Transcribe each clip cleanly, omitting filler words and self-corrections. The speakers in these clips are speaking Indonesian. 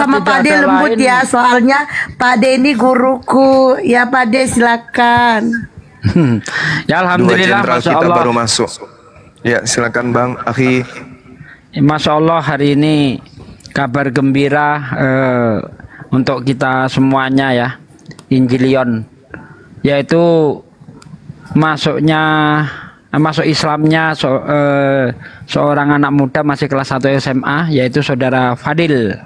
sama tidak Pak De ada lembut lain. ya, soalnya Pak De ini guruku. Ya Pak De silakan. Ya Dua alhamdulillah, jenderal masya kita Allah. baru masuk. Ya, silakan Bang Akhi. Masya Allah, hari ini kabar gembira untuk kita semuanya ya, Injilion, yaitu masuk Islamnya seorang anak muda masih kelas 1 SMA, yaitu saudara Fadil.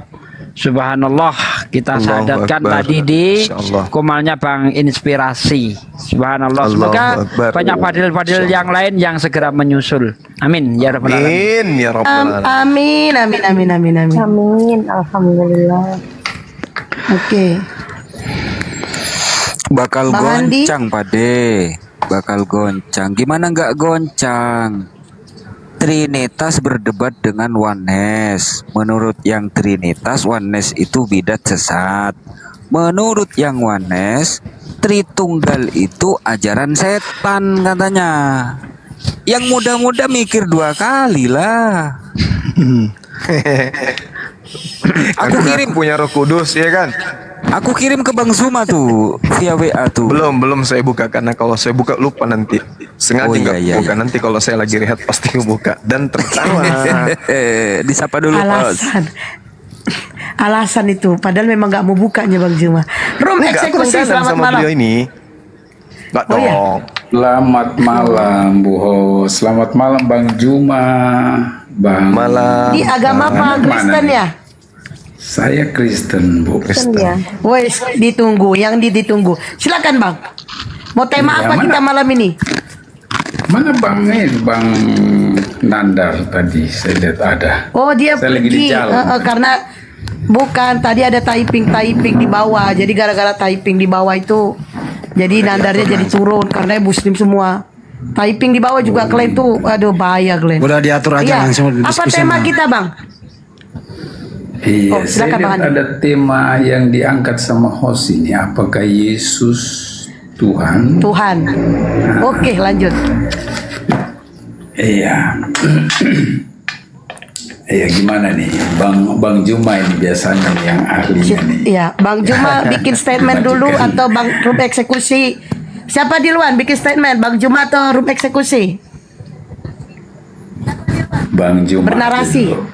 Subhanallah, kita Allahu sadarkan Akbar. tadi di Insyaallah. kumalnya Bang Inspirasi. Subhanallah, semoga Allahu Akbar. banyak Fadil-Fadil yang lain yang segera menyusul. Amin ya rabbal alamin. Amin ya rabbal alamin. Amin, amin, amin, amin, amin. Amin, alhamdulillah. Oke. Bakal Bang Andi? goncang, Pak De. Bakal goncang. Gimana nggak goncang? Trinitas berdebat dengan Oneness. Menurut yang Trinitas, Oneness itu bidat sesat. Menurut yang Oneness, Tritunggal itu ajaran setan katanya. Yang muda-muda mikir 2 kali lah. Aku kirim punya Roh Kudus ya kan? Aku kirim ke Bang Zuma tuh via WA tuh. Belum saya buka karena kalau saya buka lupa nanti. Sengaja Oh, nggak iya, buka, iya. nanti kalau saya lagi rehat pasti buka dan tertawa. Disapa dulu, Os. Alasan itu, padahal memang nggak mau bukanya Bang Juma. Room Enggak, aku eksekusi, langganan selamat sama malam. beliau ini. Enggak Oh, iya? dong. Selamat malam Bu Ho. Selamat malam Bang Juma. Bang Malam. Di agama apa? Mana Kristen nih? ya? Saya Kristen Bu. Kristen. Ya. Wes, ditunggu, yang ditunggu. Silakan Bang. Mau tema Iya, apa mana? kita malam ini? Mana Bang Bang Nandar tadi saya lihat ada. Oh dia Saya lagi di pergi jalan. karena bukan tadi ada typing di bawah. Jadi gara-gara typing di bawah itu, jadi nandarnya jadi turun karena Muslim semua. Typing di bawah juga Glenn tuh, aduh bahaya Glenn. Udah diatur aja Iya. langsung Apa diskusi tema sama- kita Bang? Iya, Oh, saya silakan, Bang lihat Andi. ada tema yang diangkat sama host ini. Apakah Yesus Tuhan? Tuhan. Oke lanjut. Iya. Iya gimana nih, Bang Juma ini biasanya yang ahlinya nih. Iya, Bang Juma bikin statement dulu Majikan. atau Bang Rum eksekusi? Siapa duluan bikin statement? Bang Juma atau Rum eksekusi? Bang Juma. Bernarasi. dulu.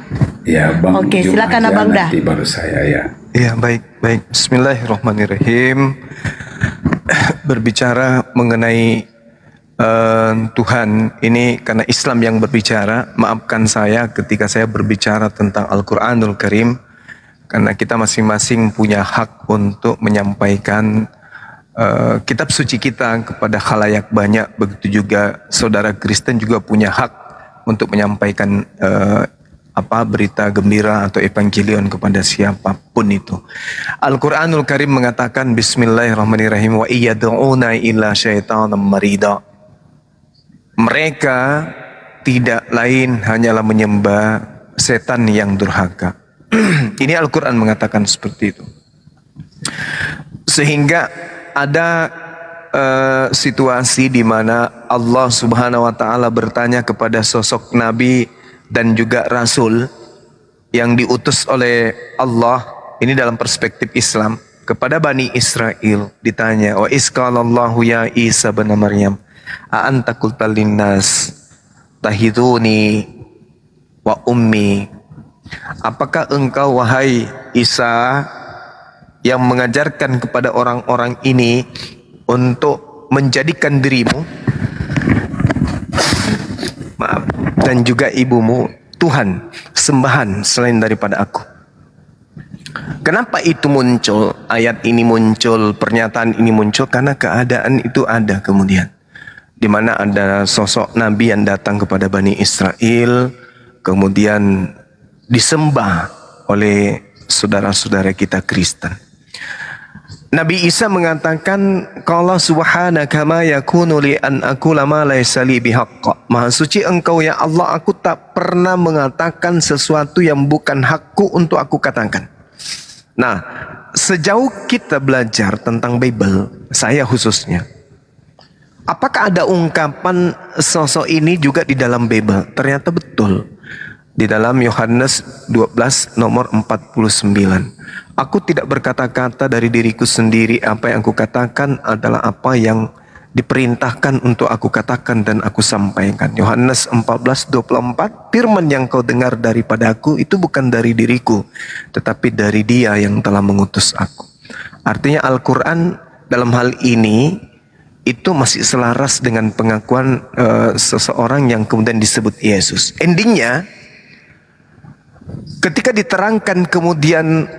Ya, Bang Oke, Juma silakan, aja, Abang dah. nanti baru saya ya. Iya, baik. Bismillahirrahmanirrahim. Berbicara mengenai Tuhan, ini karena Islam yang berbicara, maafkan saya ketika saya berbicara tentang Al-Quranul Karim, karena kita masing-masing punya hak untuk menyampaikan kitab suci kita kepada khalayak banyak. Begitu juga saudara Kristen juga punya hak untuk menyampaikan berita gembira atau evangelion kepada siapapun itu. Al-Quranul Karim mengatakan Bismillahirrahmanirrahim, wa iyad'una illa syaitanam marida. Mereka tidak lain hanyalah menyembah setan yang durhaka. Ini Al-Quran mengatakan seperti itu. Sehingga ada situasi di mana Allah Subhanahu wa taala bertanya kepada sosok nabi dan juga rasul yang diutus oleh Allah, ini dalam perspektif Islam, kepada Bani Israel ditanya, wa isqalallahu ya Isa bin Maryam a anta qulta linnas tahiduni wa ummi, apakah engkau wahai Isa yang mengajarkan kepada orang-orang ini untuk menjadikan dirimu dan juga ibumu Tuhan, sembahan selain daripada aku? Kenapa itu muncul, ayat ini muncul, pernyataan ini muncul? Karena keadaan itu ada kemudian, di mana ada sosok nabi yang datang kepada Bani Israel, kemudian disembah oleh saudara-saudara kita Kristen. Nabi Isa mengatakan, qala subhanaka ma yakunu li an aqula ma laysa li bihaqq. Maha suci engkau ya Allah, aku tak pernah mengatakan sesuatu yang bukan hakku untuk aku katakan. Nah, sejauh kita belajar tentang Bible, saya khususnya, apakah ada ungkapan sosok ini juga di dalam Bible? Ternyata betul. Di dalam Yohanes 12 nomor 49. Aku tidak berkata-kata dari diriku sendiri, apa yang aku katakan adalah apa yang diperintahkan untuk aku katakan dan aku sampaikan. Yohanes 14:24, firman yang kau dengar daripada aku itu bukan dari diriku, tetapi dari Dia yang telah mengutus aku. Artinya Al-Quran dalam hal ini itu masih selaras dengan pengakuan seseorang yang kemudian disebut Yesus. Endingnya, ketika diterangkan kemudian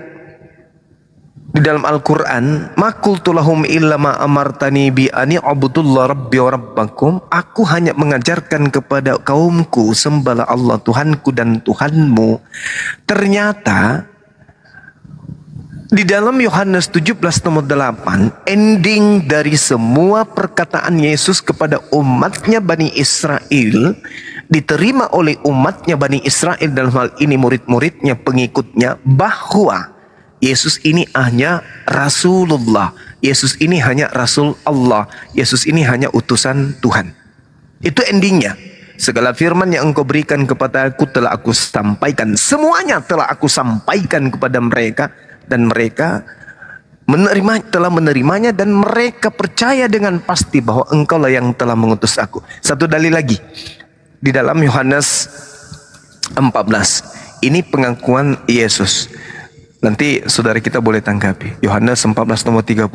di dalam Al-Quran, ma qultu lahum illa ma amartani bi ani abudullah rabbi wa rabbakum, aku hanya mengajarkan kepada kaumku sembahlah Allah Tuhanku dan Tuhanmu. Ternyata di dalam Yohanes 17 nomor 8, ending dari semua perkataan Yesus kepada umatnya Bani Israel diterima oleh umatnya Bani Israel, dalam hal ini murid-muridnya, pengikutnya, bahwa Yesus ini hanya Rasulullah, Yesus ini hanya Rasul Allah, Yesus ini hanya utusan Tuhan. Itu endingnya. Segala firman yang engkau berikan kepada aku telah aku sampaikan. Semuanya telah aku sampaikan kepada mereka, dan mereka telah menerimanya, dan mereka percaya dengan pasti bahwa engkaulah yang telah mengutus aku. Satu dalil lagi di dalam Yohanes 14. Ini pengakuan Yesus. Nanti saudara kita boleh tanggapi. Yohanes 14 nomor 31.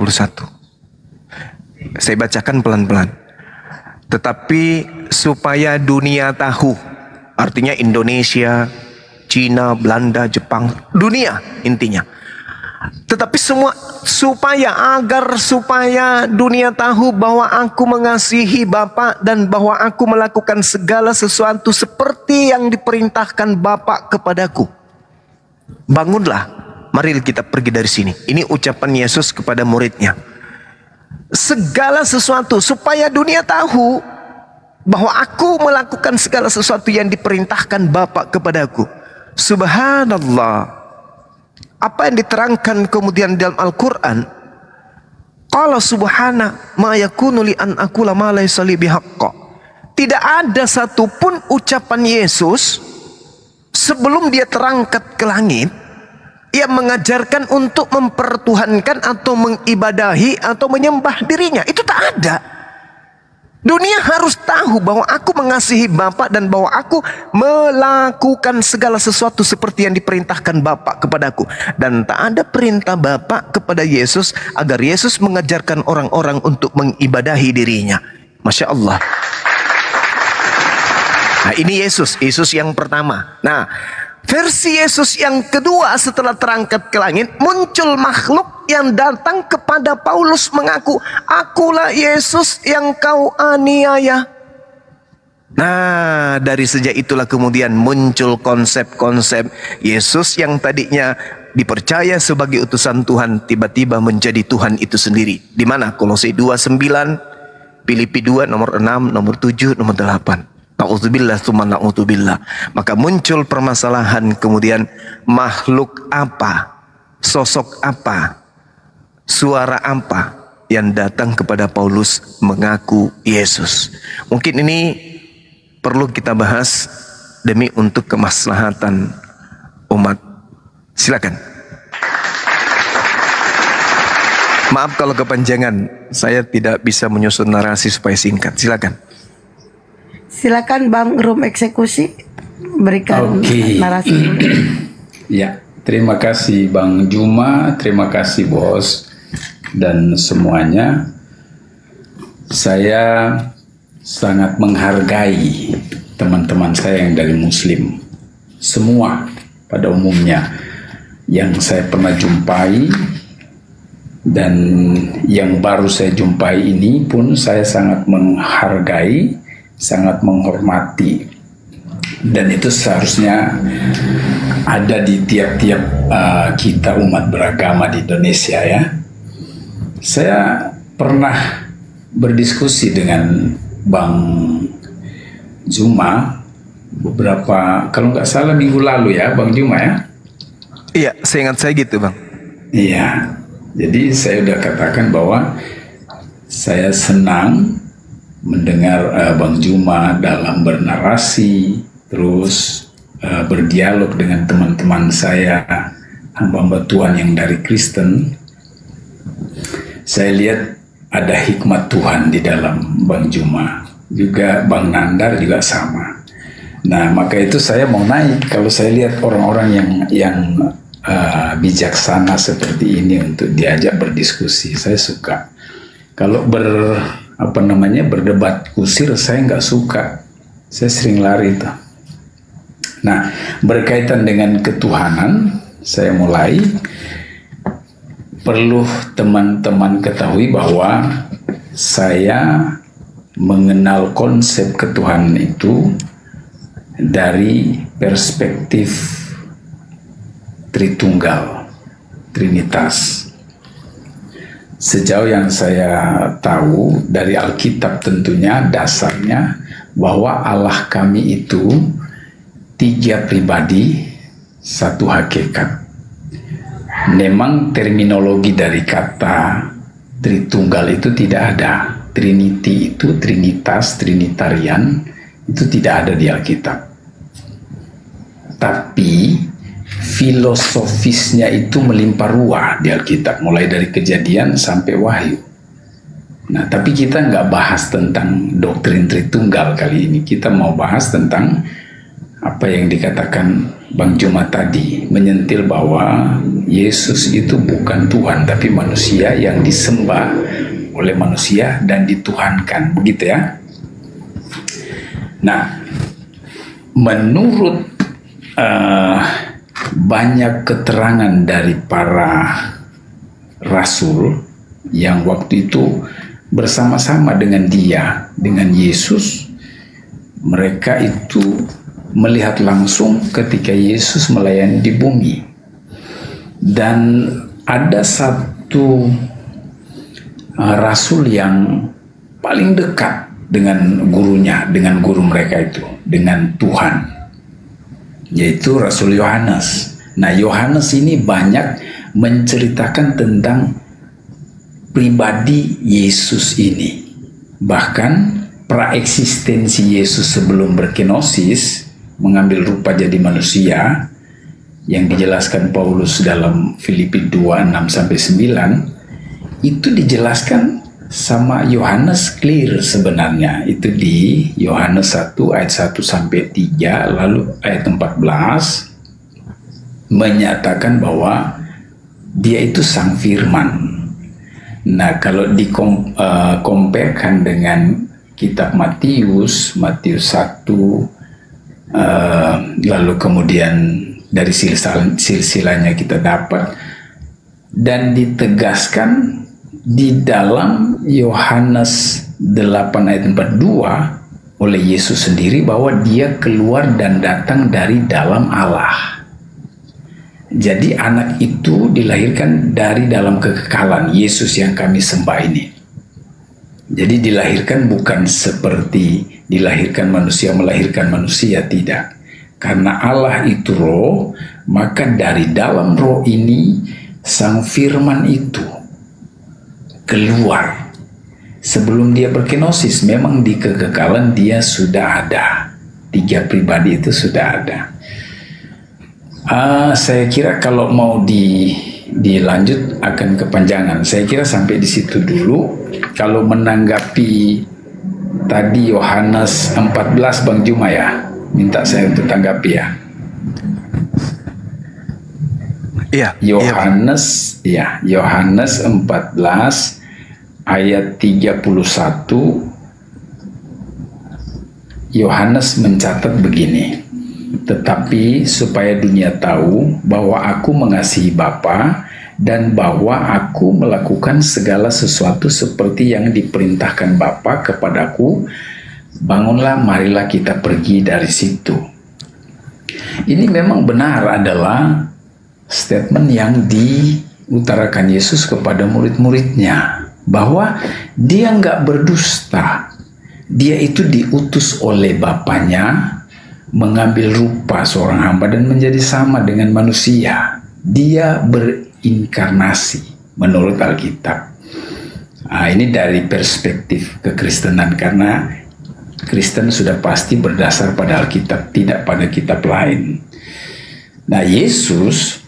Saya bacakan pelan-pelan. Tetapi supaya dunia tahu, artinya Indonesia, Cina, Belanda, Jepang, dunia intinya. Tetapi semua supaya dunia tahu bahwa aku mengasihi Bapa dan bahwa aku melakukan segala sesuatu seperti yang diperintahkan Bapa kepadaku. Bangunlah, mari kita pergi dari sini. Ini ucapan Yesus kepada muridnya. Segala sesuatu supaya dunia tahu bahwa aku melakukan segala sesuatu yang diperintahkan Bapa kepadaku. Subhanallah. Apa yang diterangkan kemudian dalam Al-Quran, qala subhana ma yakunu li an aqula ma laysa li bihaqqa. Tidak ada satupun ucapan Yesus sebelum dia terangkat ke langit yang mengajarkan untuk mempertuhankan atau mengibadahi atau menyembah dirinya. Itu tak ada. Dunia harus tahu bahwa aku mengasihi Bapa dan bahwa aku melakukan segala sesuatu seperti yang diperintahkan Bapa kepadaku. Dan tak ada perintah Bapa kepada Yesus agar Yesus mengajarkan orang-orang untuk mengibadahi dirinya. Masya Allah. Nah, ini Yesus yang pertama. Nah, versi Yesus yang kedua setelah terangkat ke langit, muncul makhluk yang datang kepada Paulus mengaku, akulah Yesus yang kau aniaya. Nah, dari sejak itulah kemudian muncul konsep-konsep Yesus yang tadinya dipercaya sebagai utusan Tuhan, tiba-tiba menjadi Tuhan itu sendiri. Di mana? Kolose 2:9, Filipi 2 nomor 6, nomor 7, nomor 8. Na'udzubillah tsumma na'udzubillah. Maka muncul permasalahan kemudian, makhluk apa, sosok apa, suara apa yang datang kepada Paulus mengaku Yesus. Mungkin ini perlu kita bahas demi untuk kemaslahatan umat. Silakan. Maaf kalau kepanjangan, saya tidak bisa menyusun narasi supaya singkat. Silakan. Silakan Bang Rum Eksekusi berikan narasi. Ya, terima kasih Bang Juma, terima kasih Bos dan semuanya. Saya sangat menghargai teman-teman saya yang dari Muslim, semua pada umumnya yang saya pernah jumpai dan yang baru saya jumpai ini pun saya sangat menghargai, sangat menghormati, dan itu seharusnya ada di tiap-tiap kita umat beragama di Indonesia ya. Saya pernah berdiskusi dengan Bang Juma beberapa, kalau nggak salah minggu lalu ya Bang Juma ya. Iya, saya ingat saya gitu Bang. Iya, jadi saya udah katakan bahwa saya senang mendengar Bang Juma dalam bernarasi, terus berdialog dengan teman-teman saya hamba-hamba Tuhan yang dari Kristen, saya lihat ada hikmat Tuhan di dalam Bang Juma, juga Bang Nandar juga sama. Nah, maka itu saya mau naik kalau saya lihat orang-orang yang bijaksana seperti ini untuk diajak berdiskusi. Saya suka. Kalau berdebat kusir saya nggak suka. Saya sering lari itu. Nah, berkaitan dengan ketuhanan, saya mulai perlu teman-teman ketahui bahwa saya mengenal konsep ketuhanan itu dari perspektif Tritunggal, Trinitas. Sejauh yang saya tahu dari Alkitab tentunya dasarnya bahwa Allah kami itu 3 pribadi, 1 hakikat. Memang terminologi dari kata Tritunggal itu tidak ada. Trinity itu, Trinitas, Trinitarian itu tidak ada di Alkitab. Tapi filosofisnya itu melimpah ruah di Alkitab, mulai dari Kejadian sampai Wahyu. Nah, tapi kita nggak bahas tentang doktrin Tritunggal kali ini. Kita mau bahas tentang apa yang dikatakan Bang Juma tadi, menyentil bahwa Yesus itu bukan Tuhan, tapi manusia yang disembah oleh manusia dan dituhankan, begitu ya. Nah, menurut banyak keterangan dari para rasul yang waktu itu bersama-sama dengan dia, dengan Yesus, mereka itu melihat langsung ketika Yesus melayani di bumi. Dan ada satu rasul yang paling dekat dengan gurunya, dengan guru mereka itu, dengan Tuhan, yaitu Rasul Yohanes. Nah, Yohanes ini banyak menceritakan tentang pribadi Yesus ini. Bahkan praeksistensi Yesus sebelum berkenosis, mengambil rupa jadi manusia, yang dijelaskan Paulus dalam Filipi 2:6-9, itu dijelaskan sama Yohanes clear sebenarnya. Itu di Yohanes 1 ayat 1-3, lalu ayat 14 menyatakan bahwa dia itu Sang Firman. Nah, kalau dikomparekan dengan kitab Matius 1, lalu kemudian dari silsilahnya kita dapat, dan ditegaskan di dalam Yohanes 8 ayat 42 oleh Yesus sendiri bahwa dia keluar dan datang dari dalam Allah. Jadi anak itu dilahirkan dari dalam kekekalan, Yesus yang kami sembah ini. Jadi dilahirkan bukan seperti dilahirkan manusia melahirkan manusia, tidak. Karena Allah itu roh, maka dari dalam roh ini Sang Firman itu keluar. Sebelum dia berkenosis, memang di kekekalan dia sudah ada. 3 pribadi itu sudah ada. Saya kira kalau mau dilanjut akan kepanjangan. Saya kira sampai di situ dulu. Kalau menanggapi tadi Yohanes 14 Bang Juma ya, minta saya untuk tanggapi ya. Iya. Yohanes 14 ayat 31. Yohanes mencatat begini: tetapi supaya dunia tahu bahwa aku mengasihi Bapa dan bahwa aku melakukan segala sesuatu seperti yang diperintahkan Bapa kepadaku, bangunlah, marilah kita pergi dari situ. Ini memang benar adalah statement yang diutarakan Yesus kepada murid-muridnya, bahwa dia nggak berdusta. Dia itu diutus oleh Bapanya, mengambil rupa seorang hamba dan menjadi sama dengan manusia. Dia berinkarnasi menurut Alkitab. Ini dari perspektif kekristenan, karena Kristen sudah pasti berdasar pada Alkitab, tidak pada kitab lain. Nah, Yesus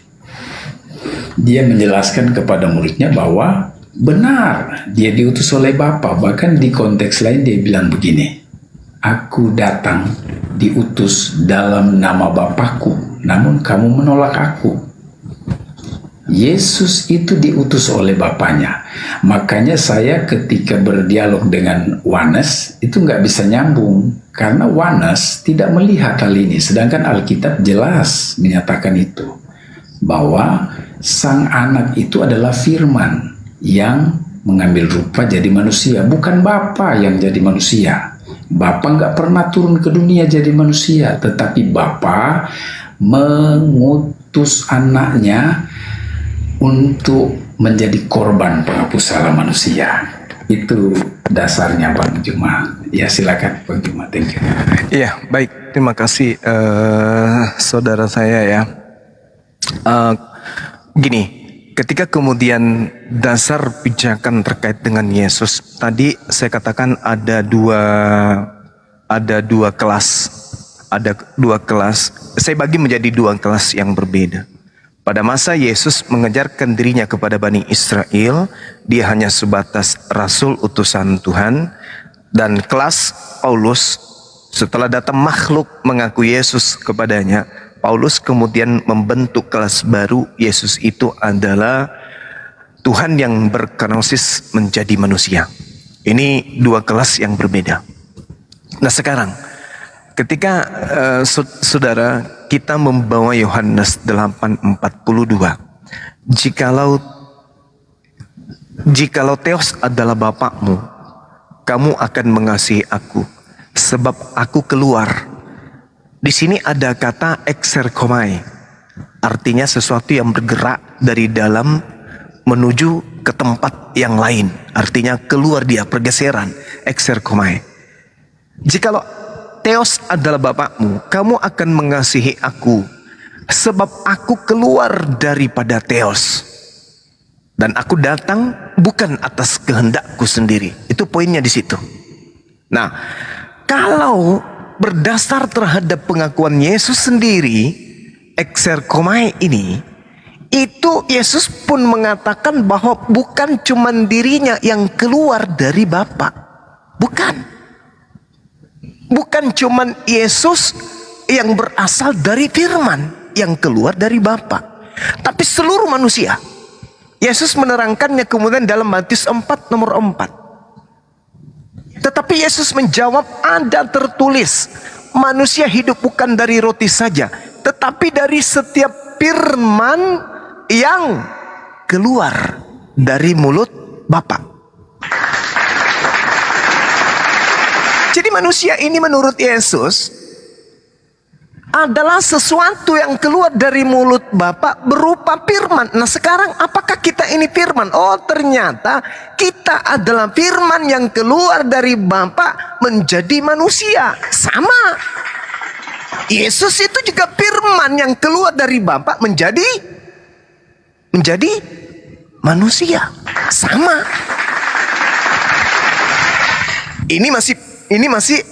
dia menjelaskan kepada muridnya bahwa benar dia diutus oleh Bapa. Bahkan di konteks lain dia bilang begini, aku datang diutus dalam nama Bapakku, namun kamu menolak aku. Yesus itu diutus oleh Bapaknya. Makanya saya ketika berdialog dengan Wanes itu nggak bisa nyambung, karena Wanes tidak melihat hal ini, sedangkan Alkitab jelas menyatakan itu, bahwa Sang Anak itu adalah Firman yang mengambil rupa jadi manusia, bukan Bapa yang jadi manusia. Bapa nggak pernah turun ke dunia jadi manusia, tetapi Bapa mengutus anaknya untuk menjadi korban penghapus salah manusia. Itu dasarnya, Bang Juma. Ya, silakan Bang Juma. Thank you. Iya, baik. Terima kasih saudara saya ya. Gini, ketika kemudian dasar pijakan terkait dengan Yesus, tadi saya katakan ada dua kelas. Saya bagi menjadi dua kelas yang berbeda. Pada masa Yesus mengejarkan dirinya kepada Bani Israel, dia hanya sebatas rasul utusan Tuhan. Dan kelas Paulus, setelah datang makhluk mengaku Yesus kepadanya, Paulus kemudian membentuk kelas baru. Yesus itu adalah Tuhan yang berkenosis menjadi manusia. Ini dua kelas yang berbeda. Nah sekarang, ketika saudara kita membawa Yohanes 8:42, jikalau Theos adalah Bapakmu, kamu akan mengasihi aku, sebab aku keluar. Di sini ada kata exerkomai, artinya sesuatu yang bergerak dari dalam menuju ke tempat yang lain, artinya keluar dia, pergeseran, exerkomai. Jikalau Theos adalah Bapakmu, kamu akan mengasihi aku, sebab aku keluar daripada Theos. Dan aku datang bukan atas kehendakku sendiri. Itu poinnya di situ. Nah, kalau berdasar terhadap pengakuan Yesus sendiri, exerkomai ini, itu Yesus pun mengatakan bahwa bukan cuma dirinya yang keluar dari Bapa. Bukan cuman Yesus yang berasal dari firman yang keluar dari Bapa, tapi seluruh manusia. Yesus menerangkannya kemudian dalam Matius 4 nomor 4. Tetapi Yesus menjawab, ada tertulis, manusia hidup bukan dari roti saja, tetapi dari setiap firman yang keluar dari mulut Bapa. Jadi manusia ini menurut Yesus adalah sesuatu yang keluar dari mulut Bapa berupa firman. Nah sekarang apakah kita ini firman? Oh ternyata kita adalah firman yang keluar dari Bapa menjadi manusia. Sama. Yesus itu juga firman yang keluar dari Bapa menjadi manusia. Sama. Ini masih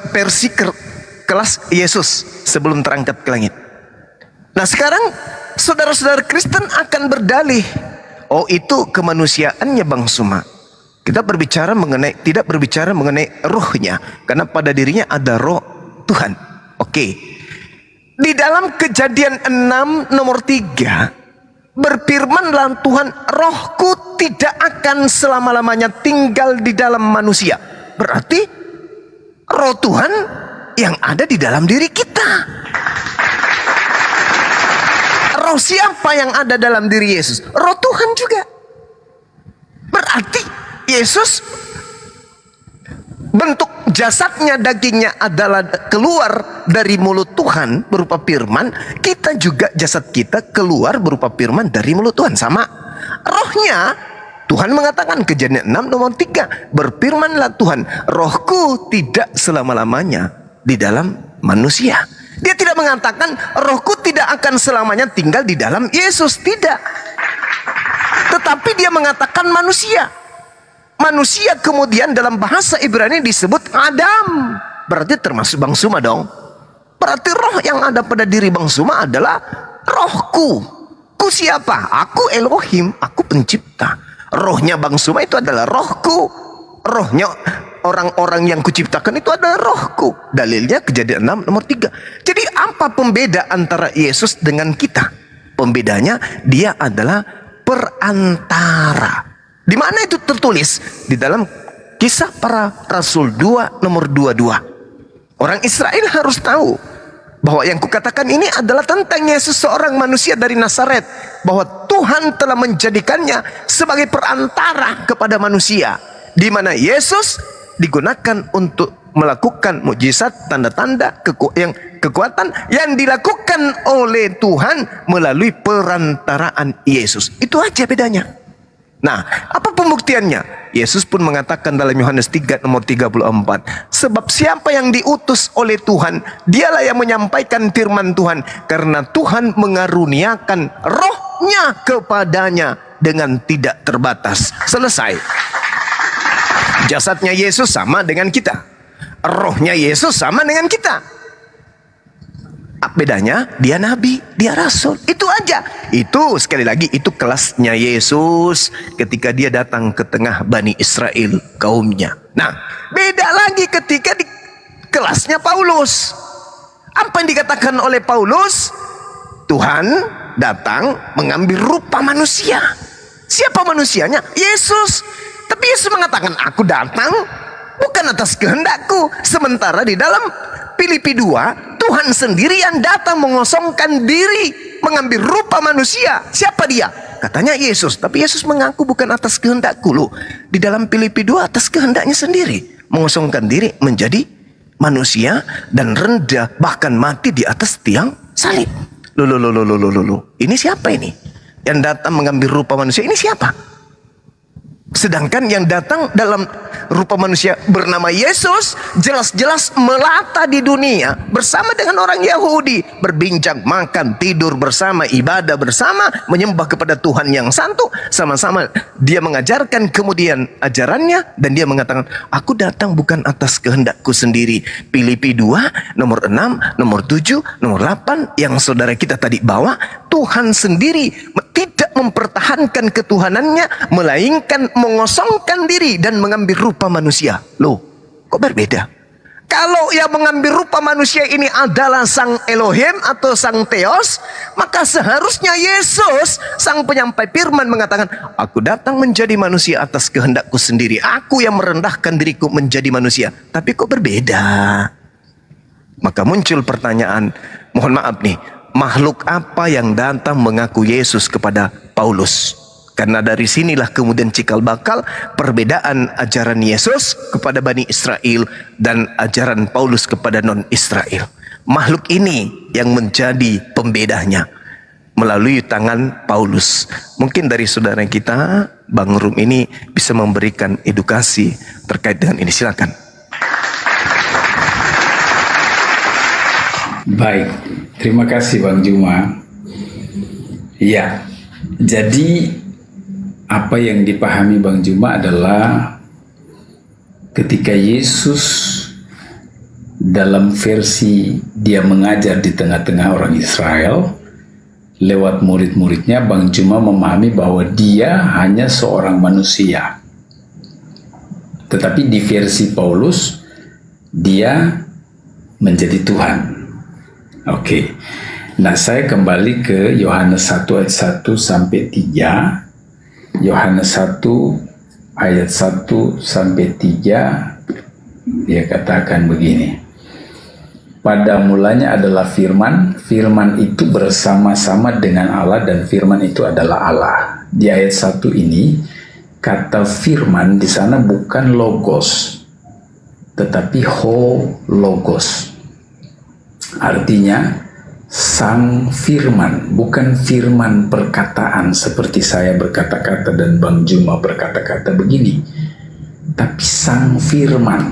versi kelas Yesus sebelum terangkat ke langit. Nah sekarang saudara-saudara Kristen akan berdalih, oh itu kemanusiaannya Bang Suma. Kita tidak berbicara mengenai rohnya, karena pada dirinya ada roh Tuhan. Oke. Di dalam Kejadian 6 nomor 3 berfirmanlah Tuhan, rohku tidak akan selama-lamanya tinggal di dalam manusia. Berarti roh Tuhan yang ada di dalam diri kita. Roh siapa yang ada dalam diri Yesus? Roh Tuhan juga. Berarti Yesus bentuk jasadnya, dagingnya adalah keluar dari mulut Tuhan berupa firman. Kita juga jasad kita keluar berupa firman dari mulut Tuhan. Sama rohnya. Tuhan mengatakan Kejadian 6 nomor 3, berfirmanlah Tuhan, rohku tidak selama-lamanya di dalam manusia. Dia tidak mengatakan rohku tidak akan selamanya tinggal di dalam Yesus, tidak. Tetapi dia mengatakan manusia. manusia kemudian dalam bahasa Ibrani disebut Adam. Berarti termasuk Bang Suma dong. Berarti roh yang ada pada diri Bang Suma adalah rohku. Ku siapa? Aku Elohim, aku pencipta. Rohnya Bang Suma itu adalah rohku. Rohnya orang-orang yang kuciptakan itu adalah rohku. Dalilnya Kejadian 6 nomor 3. Jadi apa pembeda antara Yesus dengan kita? Pembedanya dia adalah perantara. Di mana itu tertulis? Di dalam Kisah Para Rasul 2 nomor 22. Orang Israel harus tahu bahwa yang kukatakan ini adalah tentang Yesus, seorang manusia dari Nazaret, bahwa Tuhan telah menjadikannya sebagai perantara kepada manusia, di mana Yesus digunakan untuk melakukan mukjizat, tanda-tanda, kekuatan yang dilakukan oleh Tuhan melalui perantaraan Yesus. Itu aja bedanya. Nah, apa pembuktiannya? Yesus pun mengatakan dalam Yohanes 3 nomor 34, sebab siapa yang diutus oleh Tuhan, dialah yang menyampaikan firman Tuhan, karena Tuhan mengaruniakan rohnya kepadanya dengan tidak terbatas. Selesai. Jasadnya Yesus sama dengan kita, rohnya Yesus sama dengan kita. Bedanya dia nabi, dia rasul. Itu aja. Itu sekali lagi, itu kelasnya Yesus ketika dia datang ke tengah Bani Israel, kaumnya. Nah, beda lagi ketika di kelasnya Paulus. Apa yang dikatakan oleh Paulus? Tuhan datang mengambil rupa manusia. Siapa manusianya? Yesus. Tapi Yesus mengatakan, aku datang bukan atas kehendakku. Sementara di dalam Filipi 2, Tuhan sendiri yang datang mengosongkan diri, mengambil rupa manusia. Siapa dia? Katanya Yesus. Tapi Yesus mengaku bukan atas kehendakku loh. Di dalam Filipi 2 atas kehendaknya sendiri, mengosongkan diri menjadi manusia dan rendah, bahkan mati di atas tiang salib. Loh. Ini siapa ini? Yang datang mengambil rupa manusia ini siapa? Sedangkan yang datang dalam rupa manusia bernama Yesus jelas-jelas melata di dunia bersama dengan orang Yahudi, berbincang, makan, tidur bersama, ibadah bersama, menyembah kepada Tuhan yang satu, sama-sama dia mengajarkan kemudian ajarannya, dan dia mengatakan, aku datang bukan atas kehendakku sendiri. Filipi 2 nomor 6, nomor 7, nomor 8 yang saudara kita tadi bawa. Tuhan sendiri tidak mempertahankan ketuhanannya, melainkan mengosongkan diri dan mengambil rupa manusia. Loh, kok berbeda? Kalau yang mengambil rupa manusia ini adalah Sang Elohim atau Sang Theos, maka seharusnya Yesus, Sang penyampai firman, mengatakan, aku datang menjadi manusia atas kehendakku sendiri. Aku yang merendahkan diriku menjadi manusia. Tapi kok berbeda? Maka muncul pertanyaan, mohon maaf nih, makhluk apa yang datang mengaku Yesus kepada Paulus? Karena dari sinilah kemudian cikal bakal perbedaan ajaran Yesus kepada Bani Israel dan ajaran Paulus kepada non-Israel. Makhluk ini yang menjadi pembedanya melalui tangan Paulus. Mungkin dari saudara kita, Bang Rum ini bisa memberikan edukasi terkait dengan ini. Silakan. Baik, terima kasih Bang Juma. Ya, jadi apa yang dipahami Bang Juma adalah ketika Yesus dalam versi dia mengajar di tengah-tengah orang Israel lewat murid-muridnya, Bang Juma memahami bahwa dia hanya seorang manusia. Tetapi di versi Paulus dia menjadi Tuhan. Oke. Nah, saya kembali ke Yohanes 1 ayat 1 sampai 3. Yohanes 1 ayat 1 sampai 3, dia katakan begini. Pada mulanya adalah firman, firman itu bersama-sama dengan Allah dan firman itu adalah Allah. Di ayat 1 ini, kata firman di sana bukan logos, tetapi ho logos. Artinya Sang firman, bukan firman perkataan seperti saya berkata-kata dan Bang Juma berkata-kata begini. Tapi Sang firman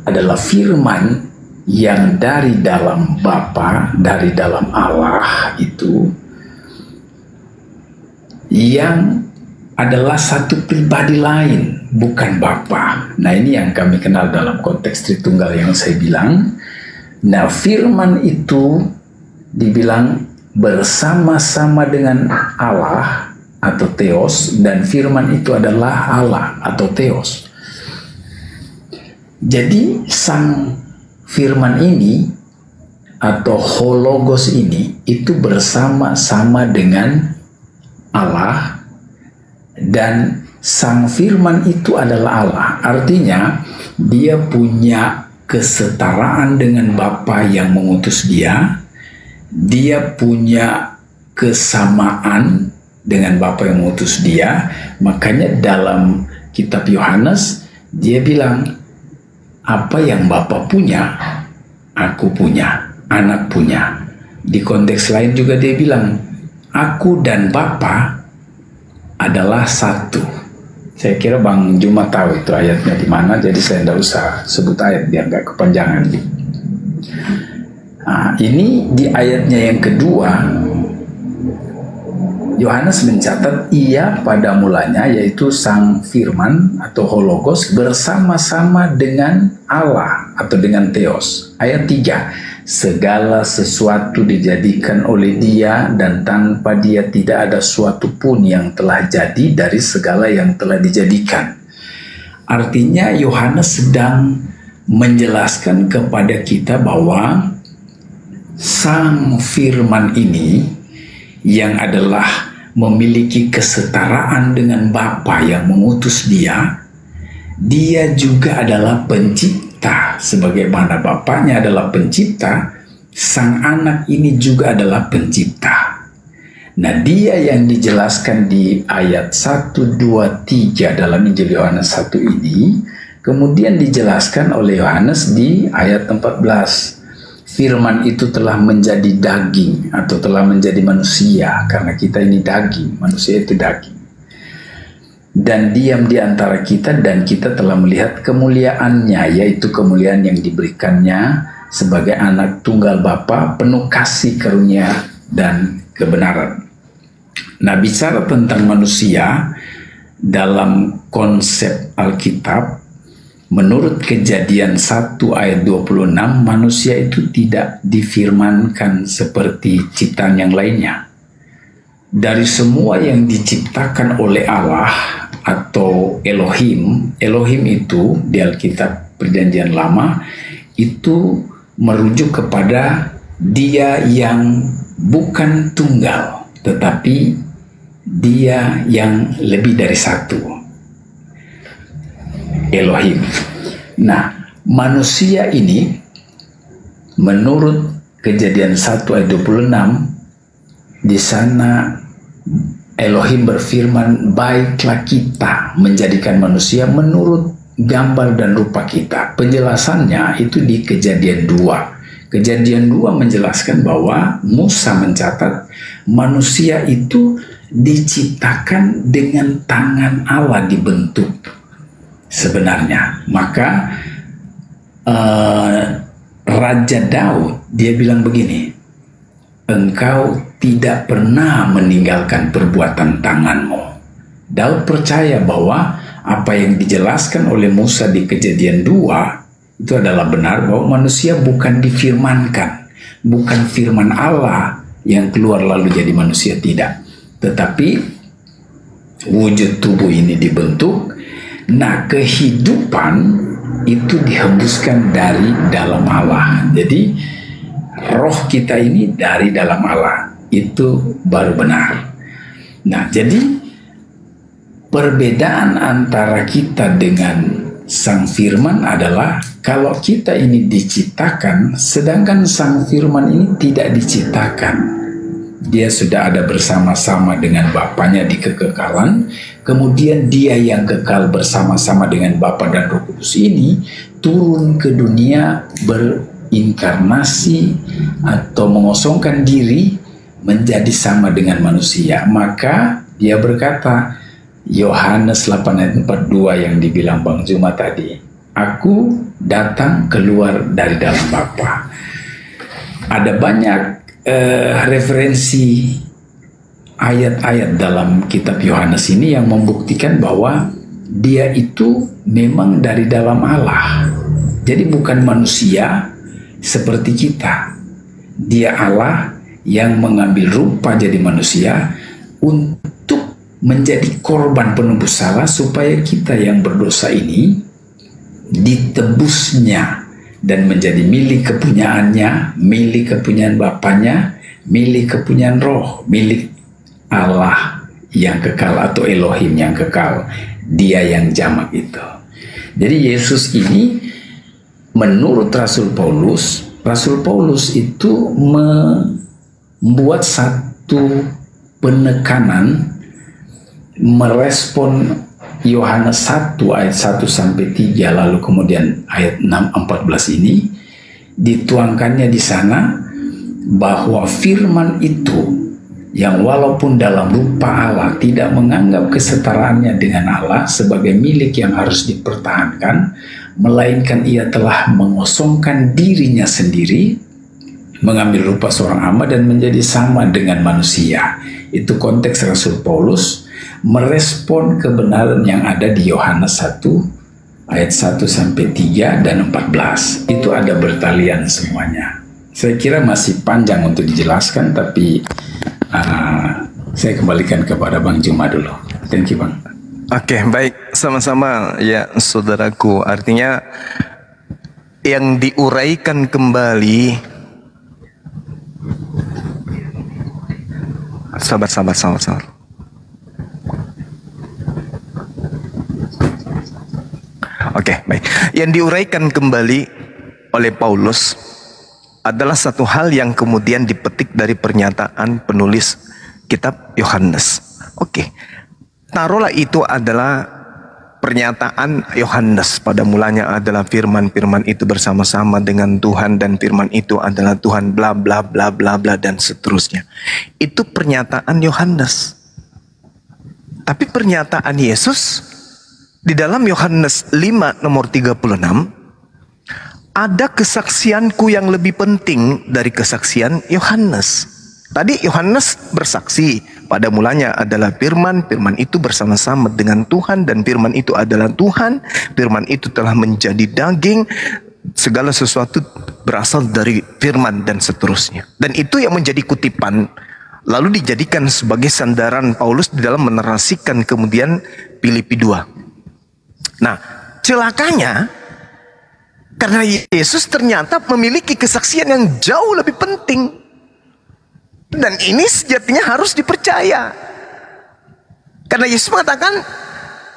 adalah firman yang dari dalam Bapa, dari dalam Allah itu, yang adalah satu pribadi lain, bukan Bapa. Nah, ini yang kami kenal dalam konteks Tritunggal yang saya bilang. Nah, firman itu dibilang bersama-sama dengan Allah atau Theos, dan firman itu adalah Allah atau Theos. Jadi sang firman ini atau hologos ini itu bersama-sama dengan Allah, dan sang firman itu adalah Allah. Artinya dia punya kesetaraan dengan Bapa yang mengutus dia. Dia punya kesamaan dengan Bapa yang mengutus dia. Makanya dalam kitab Yohanes dia bilang, apa yang Bapa punya, aku punya, anak punya. Di konteks lain juga dia bilang, aku dan Bapa adalah satu. Saya kira Bang Juma tahu itu ayatnya di mana, jadi saya tidak usah sebut ayat biar nggak kepanjangan. Nah, ini di ayatnya yang kedua, Yohanes mencatat ia pada mulanya, yaitu sang firman atau hologos bersama-sama dengan Allah atau dengan Theos. Ayat 3, segala sesuatu dijadikan oleh dia, dan tanpa dia tidak ada suatu pun yang telah jadi dari segala yang telah dijadikan. Artinya Yohanes sedang menjelaskan kepada kita bahwa sang firman ini yang adalah memiliki kesetaraan dengan Bapa yang mengutus dia, dia juga adalah pencipta. Sebagaimana Bapaknya adalah pencipta, sang anak ini juga adalah pencipta. Nah, dia yang dijelaskan di ayat 1, 2, 3 dalam Injil Yohanes 1 ini, kemudian dijelaskan oleh Yohanes di ayat 14. Firman itu telah menjadi daging atau telah menjadi manusia, karena kita ini daging, manusia itu daging, dan diam di antara kita, dan kita telah melihat kemuliaannya, yaitu kemuliaan yang diberikannya sebagai anak tunggal Bapa, penuh kasih karunia dan kebenaran. Nah, bicara tentang manusia dalam konsep Alkitab, menurut Kejadian 1 ayat 26, manusia itu tidak difirmankan seperti ciptaan yang lainnya. Dari semua yang diciptakan oleh Allah atau Elohim, Elohim itu di Alkitab Perjanjian Lama itu merujuk kepada dia yang bukan tunggal, tetapi dia yang lebih dari satu, Elohim. Nah, manusia ini menurut Kejadian 1 ayat 26, di sana Elohim berfirman, baiklah kita menjadikan manusia menurut gambar dan rupa kita. Penjelasannya itu di Kejadian 2. Kejadian 2 menjelaskan bahwa Musa mencatat manusia itu diciptakan dengan tangan Allah dibentuk sebenarnya. Maka Raja Daud dia bilang begini, engkau tidak pernah meninggalkan perbuatan tanganmu. Daud percaya bahwa apa yang dijelaskan oleh Musa di Kejadian 2 itu adalah benar, bahwa manusia bukan difirmankan, bukan firman Allah yang keluar lalu jadi manusia, tidak. Tetapi wujud tubuh ini dibentuk. Nah, kehidupan itu dihembuskan dari dalam Allah. Jadi roh kita ini dari dalam Allah, itu baru benar. Nah, jadi perbedaan antara kita dengan sang firman adalah kalau kita ini diciptakan, sedangkan sang firman ini tidak diciptakan. Dia sudah ada bersama-sama dengan Bapanya di kekekalan, kemudian dia yang kekal bersama-sama dengan Bapa dan Roh Kudus ini turun ke dunia berinkarnasi atau mengosongkan diri menjadi sama dengan manusia. Maka dia berkata, Yohanes 8 ayat 42 yang dibilang Bang Juma tadi, aku datang keluar dari dalam Bapa. Ada banyak referensi ayat-ayat dalam kitab Yohanes ini yang membuktikan bahwa dia itu memang dari dalam Allah. Jadi bukan manusia seperti kita. Dia Allah yang mengambil rupa jadi manusia untuk menjadi korban penebus salah supaya kita yang berdosa ini ditebusnya dan menjadi milik kepunyaannya, milik kepunyaan Bapaknya, milik kepunyaan Roh, milik Allah yang kekal atau Elohim yang kekal. Dia yang jamak itu. Jadi Yesus ini menurut Rasul Paulus itu membuat satu penekanan merespon Yohanes 1 ayat 1 sampai 3 lalu kemudian ayat 6-14 ini dituangkannya di sana bahwa firman itu yang walaupun dalam rupa Allah tidak menganggap kesetaraannya dengan Allah sebagai milik yang harus dipertahankan, melainkan ia telah mengosongkan dirinya sendiri, mengambil rupa seorang hamba dan menjadi sama dengan manusia. Itu konteks Rasul Paulus merespon kebenaran yang ada di Yohanes 1 ayat 1 sampai 3 dan 14. Itu ada bertalian semuanya. Saya kira masih panjang untuk dijelaskan, tapi saya kembalikan kepada Bang Juma dulu. Thank you, Bang. Oke, baik, sama-sama ya saudaraku. Artinya yang diuraikan kembali, sabar. Oke, baik. Yang diuraikan kembali oleh Paulus adalah satu hal yang kemudian dipetik dari pernyataan penulis kitab Yohanes. Oke, taruhlah itu adalah pernyataan Yohanes. Pada mulanya adalah firman, firman itu bersama-sama dengan Tuhan dan firman itu adalah Tuhan, bla bla bla bla bla dan seterusnya. Itu pernyataan Yohanes. Tapi pernyataan Yesus di dalam Yohanes 5 nomor 36, ada kesaksianku yang lebih penting dari kesaksian Yohanes. Tadi Yohanes bersaksi, pada mulanya adalah firman, firman itu bersama-sama dengan Tuhan dan firman itu adalah Tuhan, firman itu telah menjadi daging, segala sesuatu berasal dari firman dan seterusnya. Dan itu yang menjadi kutipan, lalu dijadikan sebagai sandaran Paulus di dalam menarasikan kemudian Filipi 2. Nah, celakanya karena Yesus ternyata memiliki kesaksian yang jauh lebih penting. Dan ini sejatinya harus dipercaya. Karena Yesus mengatakan,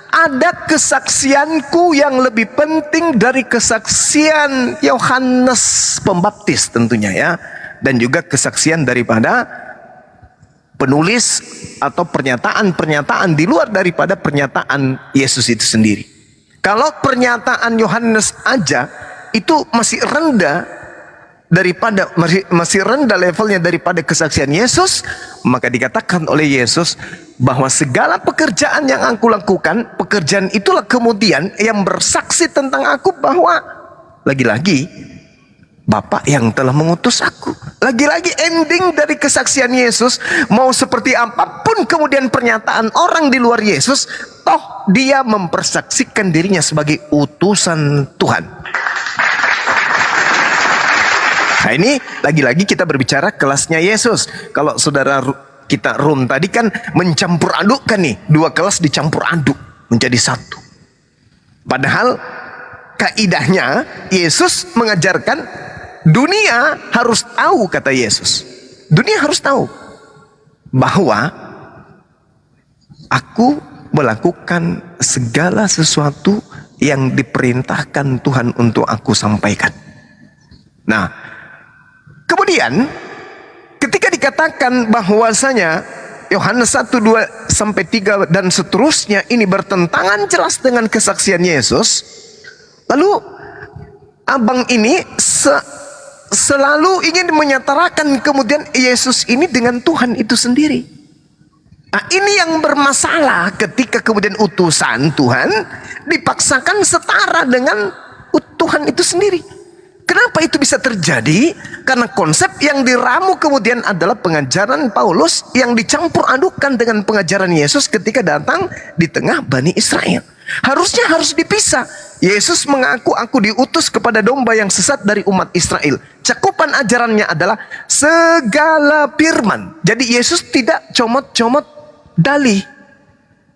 ada kesaksianku yang lebih penting dari kesaksian Yohanes Pembaptis tentunya ya. Dan juga kesaksian daripada penulis atau pernyataan-pernyataan di luar daripada pernyataan Yesus itu sendiri. Kalau pernyataan Yohanes aja itu masih rendah daripada masih rendah levelnya daripada kesaksian Yesus, maka dikatakan oleh Yesus bahwa segala pekerjaan yang aku lakukan, pekerjaan itulah kemudian yang bersaksi tentang aku bahwa lagi-lagi Bapa yang telah mengutus aku. Lagi-lagi ending dari kesaksian Yesus, mau seperti apapun kemudian pernyataan orang di luar Yesus, toh dia mempersaksikan dirinya sebagai utusan Tuhan. Nah ini lagi-lagi kita berbicara kelasnya Yesus. Kalau saudara kita Rum tadi kan mencampur adukkan nih, dua kelas dicampur aduk menjadi satu. Padahal kaidahnya Yesus mengajarkan dunia harus tahu, kata Yesus. Dunia harus tahu bahwa aku melakukan segala sesuatu yang diperintahkan Tuhan untuk aku sampaikan. Nah, kemudian ketika dikatakan bahwasanya Yohanes 1, 2 sampai 3 dan seterusnya ini bertentangan jelas dengan kesaksian Yesus, lalu abang ini selalu ingin menyetarakan kemudian Yesus ini dengan Tuhan itu sendiri. Nah, ini yang bermasalah ketika kemudian utusan Tuhan dipaksakan setara dengan Tuhan itu sendiri. Kenapa itu bisa terjadi? Karena konsep yang diramu kemudian adalah pengajaran Paulus yang dicampur adukan dengan pengajaran Yesus ketika datang di tengah Bani Israel. Harusnya harus dipisah. Yesus mengaku, aku diutus kepada domba yang sesat dari umat Israel. Cakupan ajarannya adalah segala firman. Jadi Yesus tidak comot-comot dalih,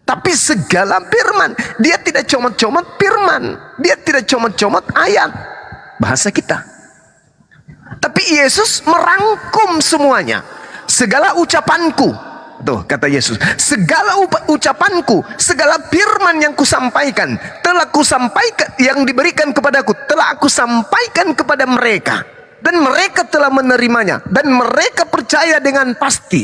tapi segala firman. Dia tidak comot-comot firman. Dia tidak comot-comot ayat. Bahasa kita. Tapi Yesus merangkum semuanya. Segala ucapanku, tuh kata Yesus, segala ucapanku, segala firman yang kusampaikan, telah kusampaikan, yang diberikan kepadaku, telah aku sampaikan kepada mereka. Dan mereka telah menerimanya. Dan mereka percaya dengan pasti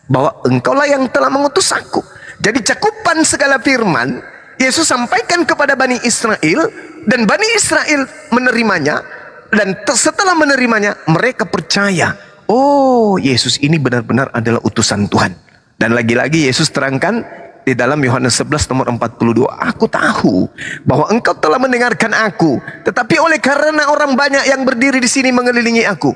bahwa engkaulah yang telah mengutus aku. Jadi cakupan segala firman Yesus sampaikan kepada Bani Israel, dan Bani Israel menerimanya, dan setelah menerimanya mereka percaya, oh Yesus ini benar-benar adalah utusan Tuhan. Dan lagi-lagi Yesus terangkan di dalam Yohanes 11 nomor 42, aku tahu bahwa engkau telah mendengarkan aku, tetapi oleh karena orang banyak yang berdiri di sini mengelilingi aku,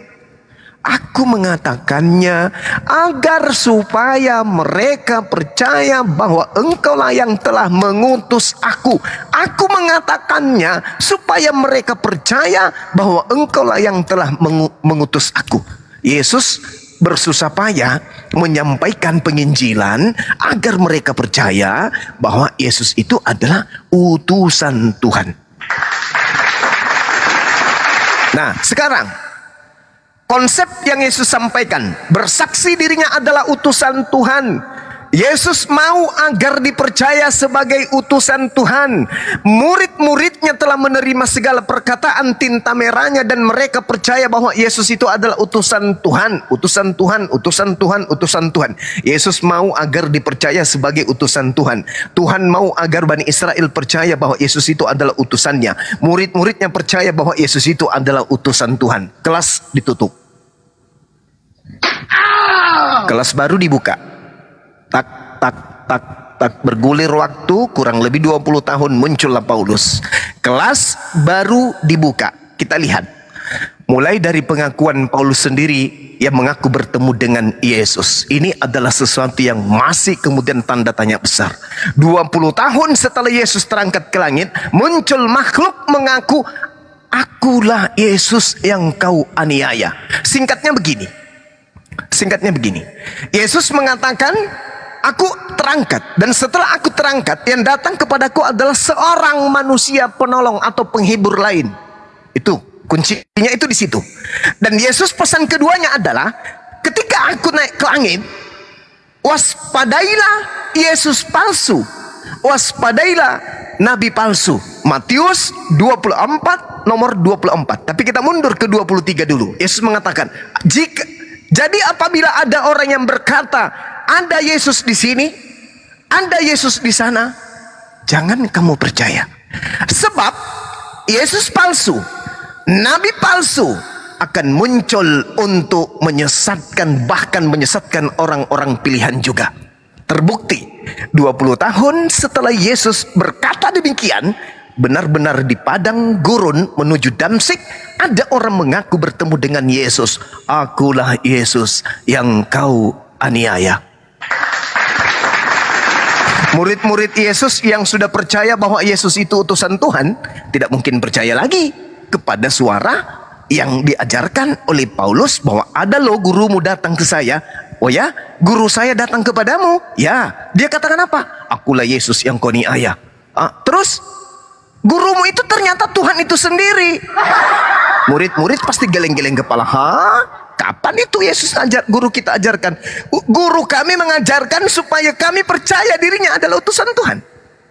aku mengatakannya agar supaya mereka percaya bahwa engkaulah yang telah mengutus aku. Aku mengatakannya supaya mereka percaya bahwa engkaulah yang telah mengutus aku. Yesus bersusah payah menyampaikan penginjilan agar mereka percaya bahwa Yesus itu adalah utusan Tuhan. Nah, sekarang konsep yang Yesus sampaikan, bersaksi dirinya adalah utusan Tuhan. Yesus mau agar dipercaya sebagai utusan Tuhan. Murid-muridnya telah menerima segala perkataan tinta merahnya, dan mereka percaya bahwa Yesus itu adalah utusan Tuhan. Utusan Tuhan, utusan Tuhan, utusan Tuhan. Yesus mau agar dipercaya sebagai utusan Tuhan. Tuhan mau agar Bani Israel percaya bahwa Yesus itu adalah utusannya. Murid-muridnya percaya bahwa Yesus itu adalah utusan Tuhan. Kelas ditutup. Kelas baru dibuka. Tak, tak, tak, tak, bergulir waktu kurang lebih 20 tahun muncullah Paulus. Kelas baru dibuka. Kita lihat. Mulai dari pengakuan Paulus sendiri yang mengaku bertemu dengan Yesus. Ini adalah sesuatu yang masih kemudian tanda tanya besar. 20 tahun setelah Yesus terangkat ke langit, muncul makhluk mengaku, akulah Yesus yang kau aniaya. Singkatnya begini. Yesus mengatakan, aku terangkat, dan setelah aku terangkat, yang datang kepadaku adalah seorang manusia penolong atau penghibur lain. Itu kuncinya, itu di situ. Dan Yesus pesan keduanya adalah, ketika aku naik ke langit, waspadailah Yesus palsu, waspadailah nabi palsu. Matius 24 nomor 24. Tapi kita mundur ke 23 dulu. Yesus mengatakan, jadi apabila ada orang yang berkata, ada Yesus di sini, ada Yesus di sana, jangan kamu percaya. Sebab Yesus palsu, nabi palsu akan muncul untuk menyesatkan, bahkan menyesatkan orang-orang pilihan juga. Terbukti 20 tahun setelah Yesus berkata demikian, benar-benar di padang gurun menuju Damsik, ada orang mengaku bertemu dengan Yesus. Akulah Yesus yang kau aniaya. Murid-murid Yesus yang sudah percaya bahwa Yesus itu utusan Tuhan tidak mungkin percaya lagi kepada suara yang diajarkan oleh Paulus bahwa ada loh gurumu datang ke saya. Oh ya, guru saya datang kepadamu. Ya, dia katakan apa? Akulah Yesus yang kau aniaya. Terus gurumu itu ternyata Tuhan itu sendiri. Murid-murid pasti geleng-geleng kepala. Kapan itu Yesus guru kita ajarkan? Guru kami mengajarkan supaya kami percaya dirinya adalah utusan Tuhan.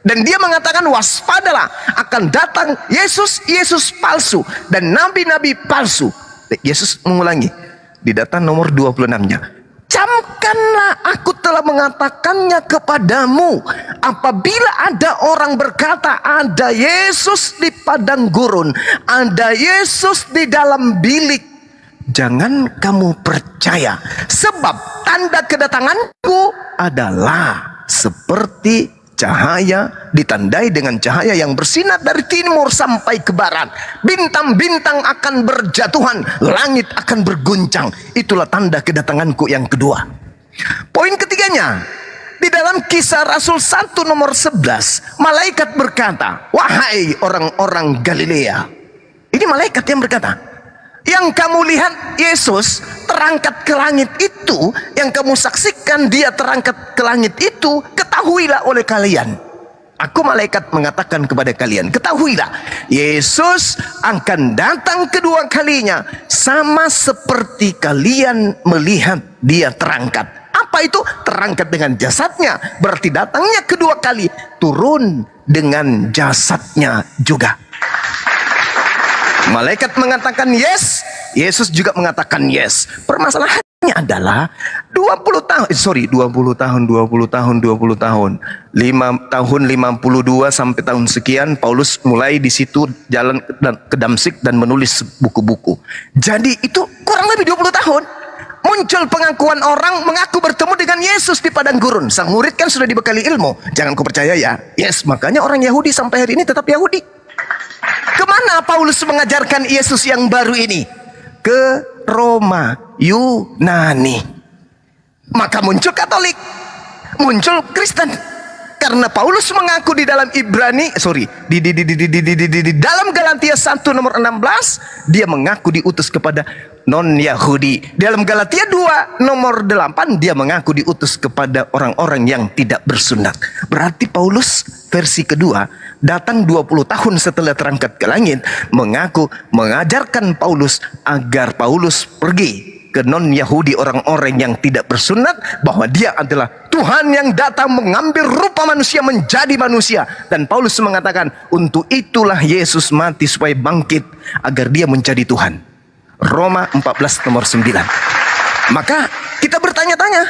Dan dia mengatakan, waspadalah, akan datang Yesus palsu dan nabi-nabi palsu. Yesus mengulangi di data nomor 26-nya. Camkanlah, aku telah mengatakannya kepadamu. Apabila ada orang berkata, ada Yesus di padang gurun, ada Yesus di dalam bilik, jangan kamu percaya. Sebab tanda kedatanganku adalah seperti Cahaya ditandai dengan cahaya yang bersinar dari timur sampai ke barat. Bintang-bintang akan berjatuhan, langit akan berguncang. Itulah tanda kedatanganku yang kedua. Poin ketiganya, di dalam Kisah Rasul 1 nomor 11, malaikat berkata, wahai orang-orang Galilea. Ini malaikat yang berkata, yang kamu lihat Yesus terangkat ke langit itu, yang kamu saksikan dia terangkat ke langit itu, ketahuilah oleh kalian. Aku malaikat mengatakan kepada kalian, ketahuilah, Yesus akan datang kedua kalinya, sama seperti kalian melihat dia terangkat. Apa itu? Terangkat dengan jasadnya. Berarti datangnya kedua kali, turun dengan jasadnya juga. Malaikat mengatakan yes, Yesus juga mengatakan yes. Permasalahannya adalah 20 tahun 5 tahun 52 sampai tahun sekian Paulus mulai di situ jalan ke Damsik dan menulis buku-buku. Jadi itu kurang lebih 20 tahun. Muncul pengakuan orang mengaku bertemu dengan Yesus di padang gurun. Sang murid kan sudah dibekali ilmu. Jangan kau percaya ya. Yes, makanya orang Yahudi sampai hari ini tetap Yahudi. Kemana Paulus mengajarkan Yesus yang baru ini? Ke Roma, Yunani. Maka muncul Katolik, muncul Kristen. Karena Paulus mengaku di dalam di dalam Galatia 1 nomor 16, dia mengaku diutus kepada non-Yahudi. Dalam Galatia 2 nomor 8, dia mengaku diutus kepada orang-orang yang tidak bersunat. Berarti Paulus versi kedua datang 20 tahun setelah terangkat ke langit, mengajarkan Paulus agar Paulus pergi ke non-Yahudi, orang-orang yang tidak bersunat, bahwa dia adalah Tuhan yang datang mengambil rupa manusia menjadi manusia. Dan Paulus mengatakan, untuk itulah Yesus mati supaya bangkit agar dia menjadi Tuhan. Roma 14 nomor 9. Maka kita bertanya-tanya,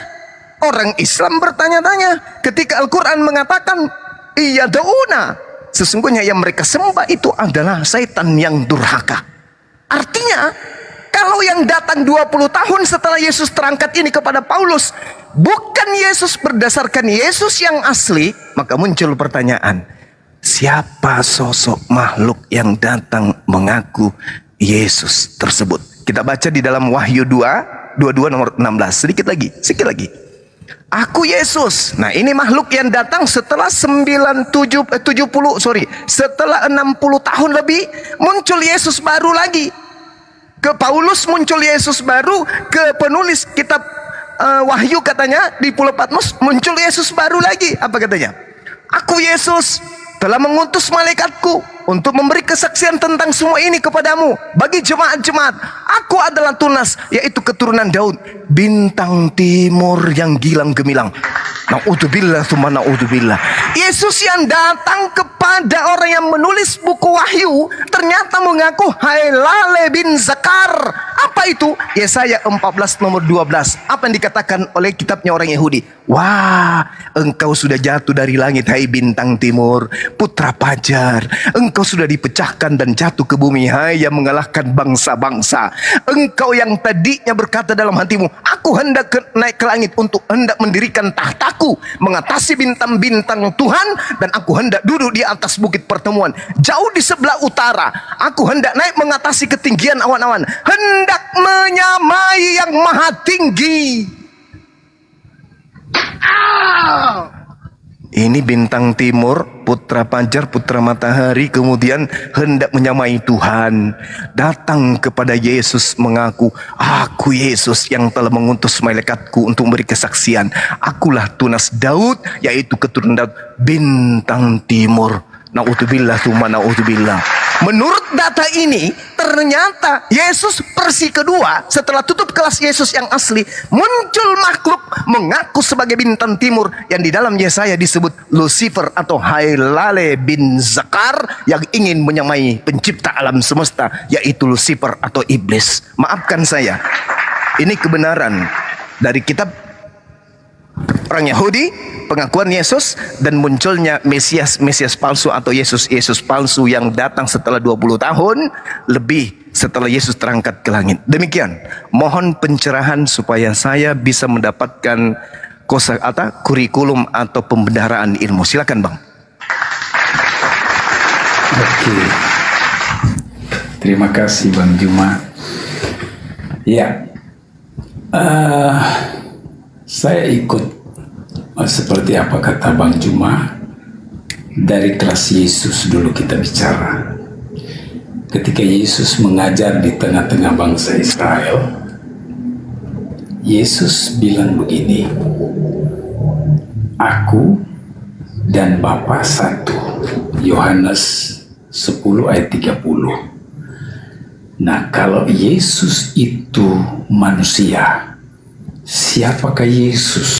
orang Islam bertanya-tanya, ketika Al-Quran mengatakan iya dauna, sesungguhnya yang mereka sembah itu adalah setan yang durhaka. Artinya, kalau yang datang 20 tahun setelah Yesus terangkat ini kepada Paulus bukan Yesus berdasarkan Yesus yang asli, maka muncul pertanyaan, siapa sosok makhluk yang datang mengaku Yesus tersebut? Kita baca di dalam Wahyu 22 nomor 16. Sedikit lagi. Aku Yesus. Nah, ini makhluk yang datang setelah setelah 60 tahun lebih muncul Yesus baru lagi. Ke Paulus muncul Yesus baru, ke penulis kitab Wahyu katanya di Pulau Patmos muncul Yesus baru lagi. Apa katanya? Aku Yesus telah mengutus malaikatku untuk memberi kesaksian tentang semua ini kepadamu bagi jemaat-jemaat. Aku adalah Tunas, yaitu keturunan Daud, bintang timur yang gilang gemilang. Na'udzubillah tsumma na'udzubillah. Yesus yang datang kepada orang yang menulis buku Wahyu ternyata mengaku Hailale bin Zakar. Apa itu? Yesaya 14 nomor 12. Apa yang dikatakan oleh kitabnya orang Yahudi? Wah, engkau sudah jatuh dari langit, hai bintang timur, putra fajar. Engkau sudah dipecahkan dan jatuh ke bumi, hai yang mengalahkan bangsa-bangsa. Engkau yang tadinya berkata dalam hatimu, aku hendak naik ke langit untuk hendak mendirikan tahtaku, mengatasi bintang-bintang Tuhan, dan aku hendak duduk di atas bukit pertemuan jauh di sebelah utara. Aku hendak naik mengatasi ketinggian awan-awan, hendak menyamai yang maha tinggi. Ini bintang timur, putra fajar, putra matahari, kemudian hendak menyamai Tuhan. Datang kepada Yesus mengaku, aku Yesus yang telah mengutus malaikatku untuk memberi kesaksian. Akulah Tunas Daud, yaitu keturunan Daud, bintang timur. Na'udzubillah tsumma na'udzubillah. Menurut data ini, ternyata Yesus versi kedua setelah tutup kelas Yesus yang asli, muncul makhluk mengaku sebagai bintang timur yang di dalam Yesaya disebut Lucifer atau Hailale bin Zakar, yang ingin menyamai pencipta alam semesta, yaitu Lucifer atau iblis. Maafkan saya, ini kebenaran dari kitab orang Yahudi, pengakuan Yesus, dan munculnya Mesias palsu atau Yesus palsu yang datang setelah 20 tahun lebih setelah Yesus terangkat ke langit. Demikian, mohon pencerahan supaya saya bisa mendapatkan kurikulum atau pembendaharaan ilmu. Silakan Bang. Oke. Terima kasih Bang Juma. Ya, saya ikut seperti apa kata Bang Juma. Dari kelas Yesus dulu kita bicara. Ketika Yesus mengajar di tengah-tengah bangsa Israel, Yesus bilang begini, Aku dan Bapa satu. Yohanes 10 ayat 30. Nah, kalau Yesus itu manusia, siapakah Yesus?